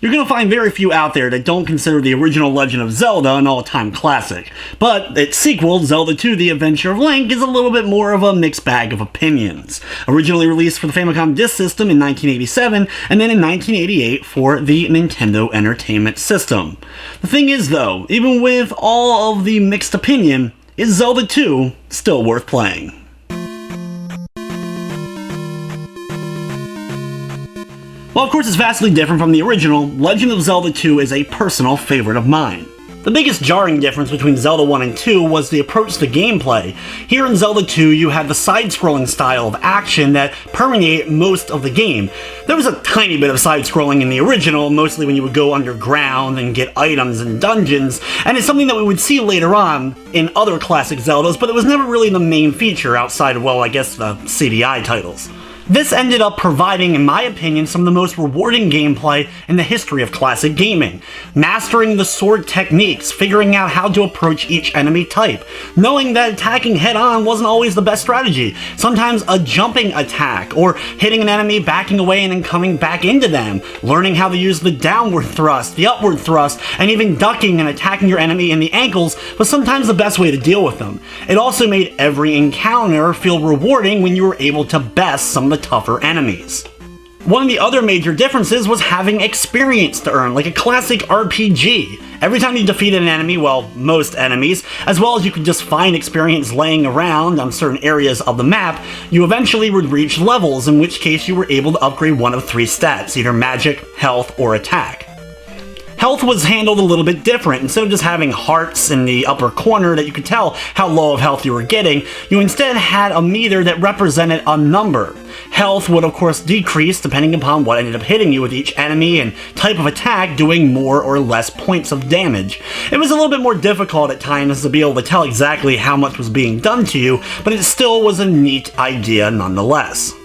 You're going to find very few out there that don't consider the original Legend of Zelda an all-time classic, but its sequel, Zelda 2: The Adventure of Link, is a little bit more of a mixed bag of opinions. Originally released for the Famicom Disk System in 1987, and then in 1988 for the Nintendo Entertainment System. The thing is though, even with all of the mixed opinion, is Zelda 2 still worth playing? While of course it's vastly different from the original, Legend of Zelda 2 is a personal favorite of mine. The biggest jarring difference between Zelda 1 and 2 was the approach to gameplay. Here in Zelda 2 you had the side-scrolling style of action that permeated most of the game. There was a tiny bit of side-scrolling in the original, mostly when you would go underground and get items in dungeons, and it's something that we would see later on in other classic Zeldas, but it was never really the main feature outside of, well, I guess the CDI titles. This ended up providing, in my opinion, some of the most rewarding gameplay in the history of classic gaming. Mastering the sword techniques, figuring out how to approach each enemy type, knowing that attacking head-on wasn't always the best strategy. Sometimes a jumping attack, or hitting an enemy, backing away and then coming back into them, learning how to use the downward thrust, the upward thrust, and even ducking and attacking your enemy in the ankles was sometimes the best way to deal with them. It also made every encounter feel rewarding when you were able to best some of the tougher enemies. One of the other major differences was having experience to earn, like a classic RPG. Every time you defeated an enemy, well, most enemies, as well as you could just find experience laying around on certain areas of the map, you eventually would reach levels, in which case you were able to upgrade one of three stats, either magic, health, or attack. Health was handled a little bit different. Instead of just having hearts in the upper corner that you could tell how low of health you were getting, you instead had a meter that represented a number. Health would of course decrease depending upon what ended up hitting you with each enemy and type of attack, doing more or less points of damage. It was a little bit more difficult at times to be able to tell exactly how much was being done to you, but it still was a neat idea nonetheless.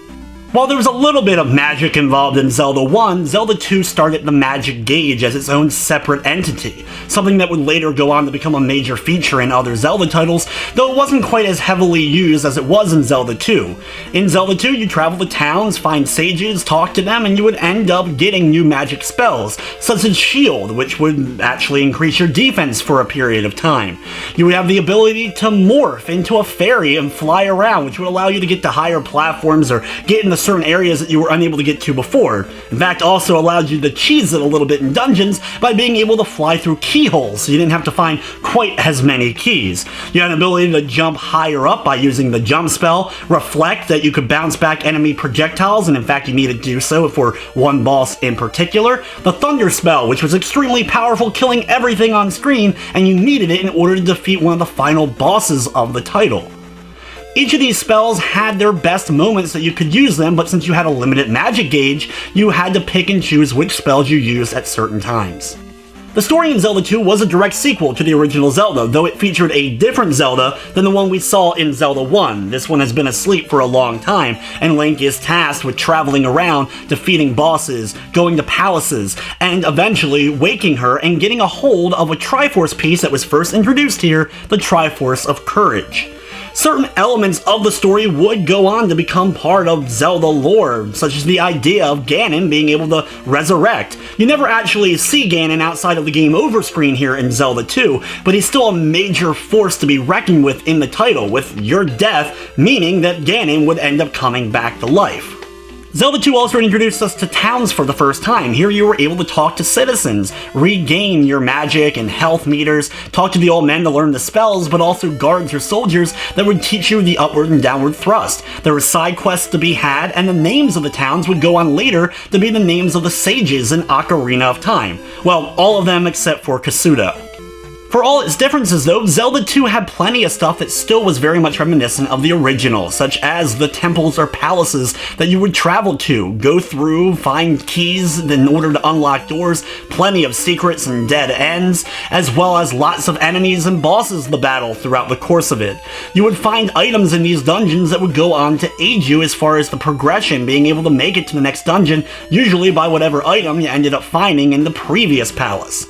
While there was a little bit of magic involved in Zelda 1, Zelda 2 started the magic gauge as its own separate entity, something that would later go on to become a major feature in other Zelda titles, though it wasn't quite as heavily used as it was in Zelda 2. In Zelda 2, you travel to towns, find sages, talk to them, and you would end up getting new magic spells, such as Shield, which would actually increase your defense for a period of time. You would have the ability to morph into a fairy and fly around, which would allow you to get to higher platforms or get into certain areas that you were unable to get to before. In fact, also allowed you to cheese it a little bit in dungeons by being able to fly through keyholes, so you didn't have to find quite as many keys. You had an ability to jump higher up by using the jump spell, Reflect, that you could bounce back enemy projectiles, and in fact you needed to do so for one boss in particular. The Thunder spell, which was extremely powerful, killing everything on screen, and you needed it in order to defeat one of the final bosses of the title. Each of these spells had their best moments that you could use them, but since you had a limited magic gauge, you had to pick and choose which spells you used at certain times. The story in Zelda 2 was a direct sequel to the original Zelda, though it featured a different Zelda than the one we saw in Zelda 1. This one has been asleep for a long time, and Link is tasked with traveling around, defeating bosses, going to palaces, and eventually waking her and getting a hold of a Triforce piece that was first introduced here, the Triforce of Courage. Certain elements of the story would go on to become part of Zelda lore, such as the idea of Ganon being able to resurrect. You never actually see Ganon outside of the game over screen here in Zelda 2, but he's still a major force to be reckoned with in the title, with your death meaning that Ganon would end up coming back to life. Zelda 2 also introduced us to towns for the first time. Here you were able to talk to citizens, regain your magic and health meters, talk to the old men to learn the spells, but also guards or soldiers that would teach you the upward and downward thrust. There were side quests to be had, and the names of the towns would go on later to be the names of the sages in Ocarina of Time. Well, all of them except for Kasuda. For all its differences though, Zelda 2 had plenty of stuff that still was very much reminiscent of the original, such as the temples or palaces that you would travel to, go through, find keys in order to unlock doors, plenty of secrets and dead ends, as well as lots of enemies and bosses to battle throughout the course of it. You would find items in these dungeons that would go on to aid you as far as the progression, being able to make it to the next dungeon, usually by whatever item you ended up finding in the previous palace.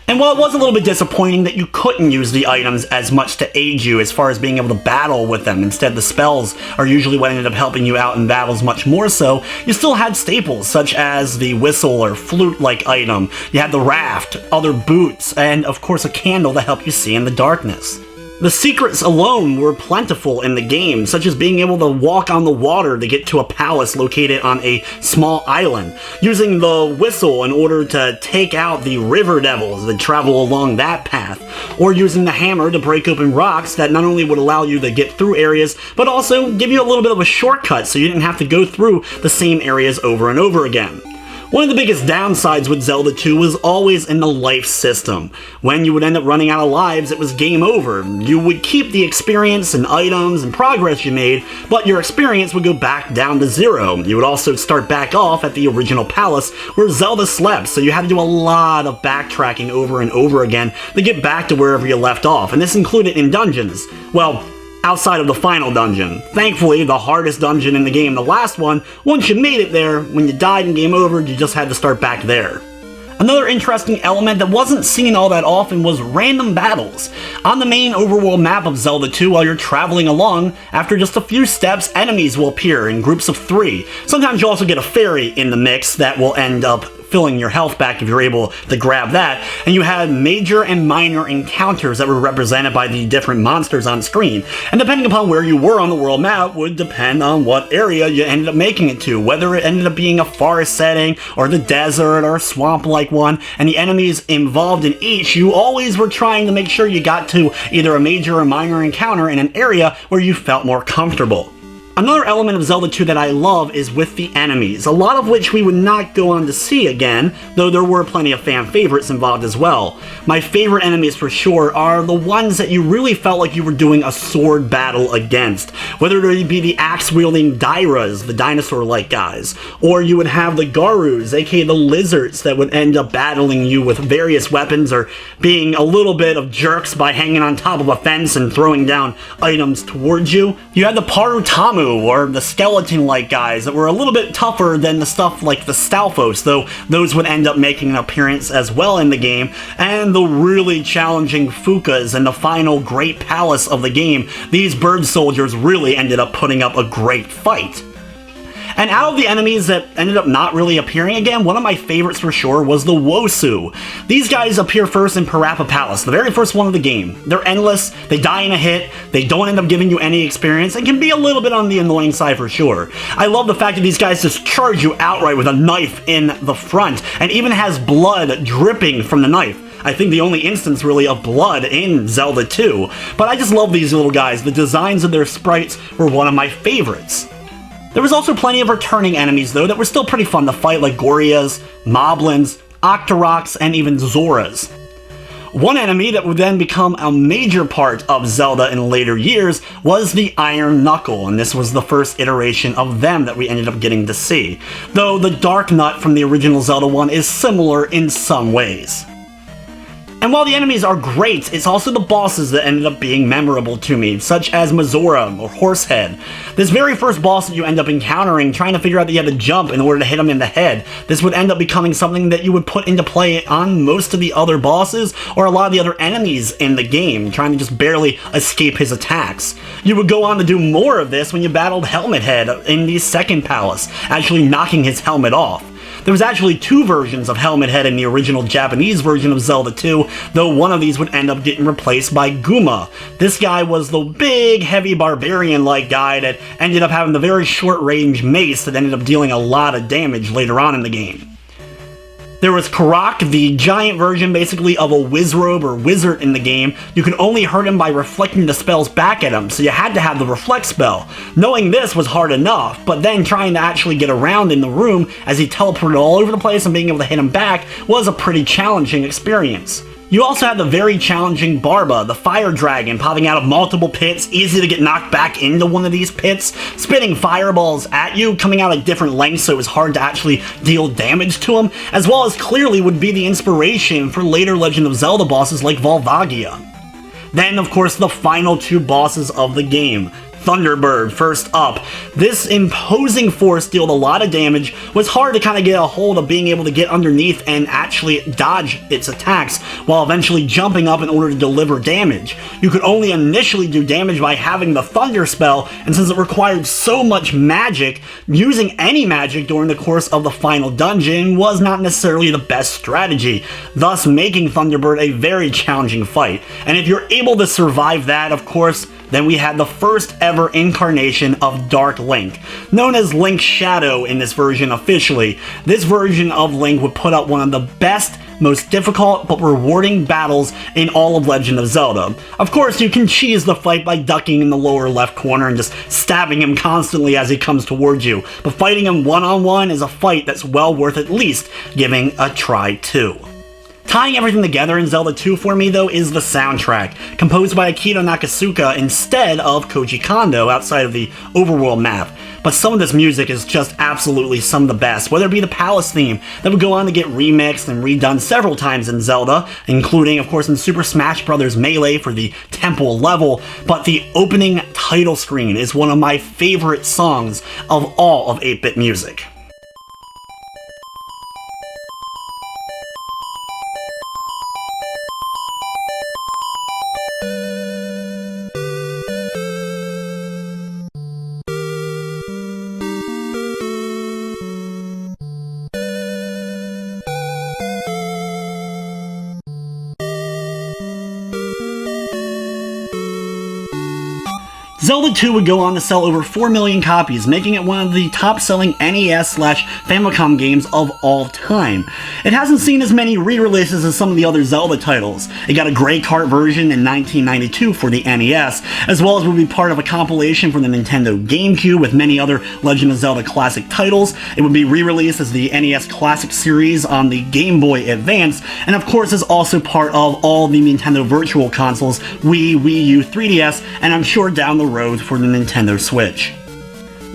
And while it was a little bit disappointing that you couldn't use the items as much to aid you as far as being able to battle with them, instead the spells are usually what ended up helping you out in battles much more so, you still had staples such as the whistle or flute-like item, you had the raft, other boots, and of course a candle to help you see in the darkness. The secrets alone were plentiful in the game, such as being able to walk on the water to get to a palace located on a small island, using the whistle in order to take out the river devils that travel along that path, or using the hammer to break open rocks that not only would allow you to get through areas, but also give you a little bit of a shortcut so you didn't have to go through the same areas over and over again. One of the biggest downsides with Zelda 2 was always in the life system. When you would end up running out of lives, it was game over. You would keep the experience and items and progress you made, but your experience would go back down to 0. You would also start back off at the original palace where Zelda slept, so you had to do a lot of backtracking over and over again to get back to wherever you left off, and this included in dungeons. Well, outside of the final dungeon. Thankfully, the hardest dungeon in the game, the last one, once you made it there, when you died and game over, you just had to start back there. Another interesting element that wasn't seen all that often was random battles. On the main overworld map of Zelda 2, while you're traveling along, after just a few steps, enemies will appear in groups of 3. Sometimes you also get a fairy in the mix that will end up filling your health back if you're able to grab that, and you had major and minor encounters that were represented by the different monsters on screen, and depending upon where you were on the world map would depend on what area you ended up making it to, whether it ended up being a forest setting, or the desert, or a swamp-like one, and the enemies involved in each, you always were trying to make sure you got to either a major or minor encounter in an area where you felt more comfortable. Another element of Zelda 2 that I love is with the enemies, a lot of which we would not go on to see again, though there were plenty of fan favorites involved as well. My favorite enemies for sure are the ones that you really felt like you were doing a sword battle against, whether they be the axe-wielding Dairas, the dinosaur-like guys, or you would have the Garus, aka the lizards, that would end up battling you with various weapons or being a little bit of jerks by hanging on top of a fence and throwing down items towards you. You had the Parutamu, or the skeleton-like guys that were a little bit tougher than the stuff like the Stalfos, though those would end up making an appearance as well in the game, and the really challenging Fukas and the final great palace of the game. These bird soldiers really ended up putting up a great fight. And out of the enemies that ended up not really appearing again, one of my favorites for sure was the Wosu. These guys appear first in Parappa Palace, the very first one of the game. They're endless, they die in a hit, they don't end up giving you any experience, and can be a little bit on the annoying side for sure. I love the fact that these guys just charge you outright with a knife in the front, and even has blood dripping from the knife. I think the only instance really of blood in Zelda 2. But I just love these little guys. The designs of their sprites were one of my favorites. There was also plenty of returning enemies though that were still pretty fun to fight, like Gorias, Moblins, Octoroks, and even Zoras. One enemy that would then become a major part of Zelda in later years was the Iron Knuckle, and this was the first iteration of them that we ended up getting to see, though the Dark Nut from the original Zelda 1 is similar in some ways. And while the enemies are great, it's also the bosses that ended up being memorable to me, such as Mazora or Horsehead. This very first boss that you end up encountering, trying to figure out that you had to jump in order to hit him in the head, this would end up becoming something that you would put into play on most of the other bosses, or a lot of the other enemies in the game, trying to just barely escape his attacks. You would go on to do more of this when you battled Helmet Head in the second palace, actually knocking his helmet off. There was actually 2 versions of Helmet Head in the original Japanese version of Zelda 2, though one of these would end up getting replaced by Guma. This guy was the big, heavy barbarian-like guy that ended up having the very short-range mace that ended up dealing a lot of damage later on in the game. There was Kroc, the giant version basically of a Wizrobe or wizard in the game. You could only hurt him by reflecting the spells back at him, so you had to have the reflect spell. Knowing this was hard enough, but then trying to actually get around in the room as he teleported all over the place and being able to hit him back was a pretty challenging experience. You also had the very challenging Barba, the fire dragon, popping out of multiple pits, easy to get knocked back into one of these pits, spitting fireballs at you, coming out at different lengths so it was hard to actually deal damage to him, as well as clearly would be the inspiration for later Legend of Zelda bosses like Volvagia. Then, of course, the final 2 bosses of the game, Thunderbird first up. This imposing force dealt a lot of damage, was hard to kind of get a hold of being able to get underneath and actually dodge its attacks, while eventually jumping up in order to deliver damage. You could only initially do damage by having the Thunder spell, and since it required so much magic, using any magic during the course of the final dungeon was not necessarily the best strategy, thus making Thunderbird a very challenging fight. And if you're able to survive that, of course, then we had the first ever incarnation of Dark Link, known as Link's Shadow in this version officially. This version of Link would put up one of the best, most difficult, but rewarding battles in all of Legend of Zelda. Of course, you can cheese the fight by ducking in the lower left corner and just stabbing him constantly as he comes towards you, but fighting him one-on-one is a fight that's well worth at least giving a try too. Tying everything together in Zelda 2 for me, though, is the soundtrack, composed by Akito Nakasuka instead of Koji Kondo outside of the overworld map. But some of this music is just absolutely some of the best, whether it be the Palace theme that would go on to get remixed and redone several times in Zelda, including, of course, in Super Smash Bros. Melee for the Temple level, but the opening title screen is one of my favorite songs of all of 8-bit music. Zelda 2 would go on to sell over 4 million copies, making it one of the top-selling NES/Famicom games of all time. It hasn't seen as many re-releases as some of the other Zelda titles. It got a Grey Cart version in 1992 for the NES, as well as would be part of a compilation for the Nintendo GameCube with many other Legend of Zelda classic titles. It would be re-released as the NES Classic series on the Game Boy Advance, and of course is also part of all the Nintendo Virtual Consoles, Wii, Wii U, 3DS, and I'm sure down the road for the Nintendo Switch.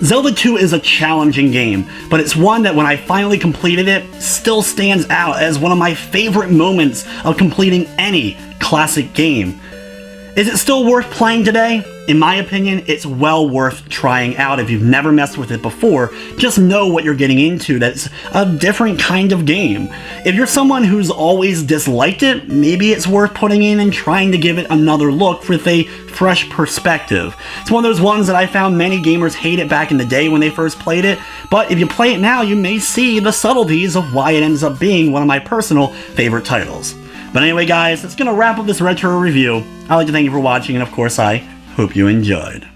Zelda 2 is a challenging game, but it's one that when I finally completed it, still stands out as one of my favorite moments of completing any classic game. Is it still worth playing today? In my opinion, it's well worth trying out if you've never messed with it before. Just know what you're getting into, that it's a different kind of game. If you're someone who's always disliked it, maybe it's worth putting in and trying to give it another look with a fresh perspective. It's one of those ones that I found many gamers hated back in the day when they first played it, but if you play it now, you may see the subtleties of why it ends up being one of my personal favorite titles. But anyway guys, that's gonna wrap up this retro review. I'd like to thank you for watching, and of course I hope you enjoyed.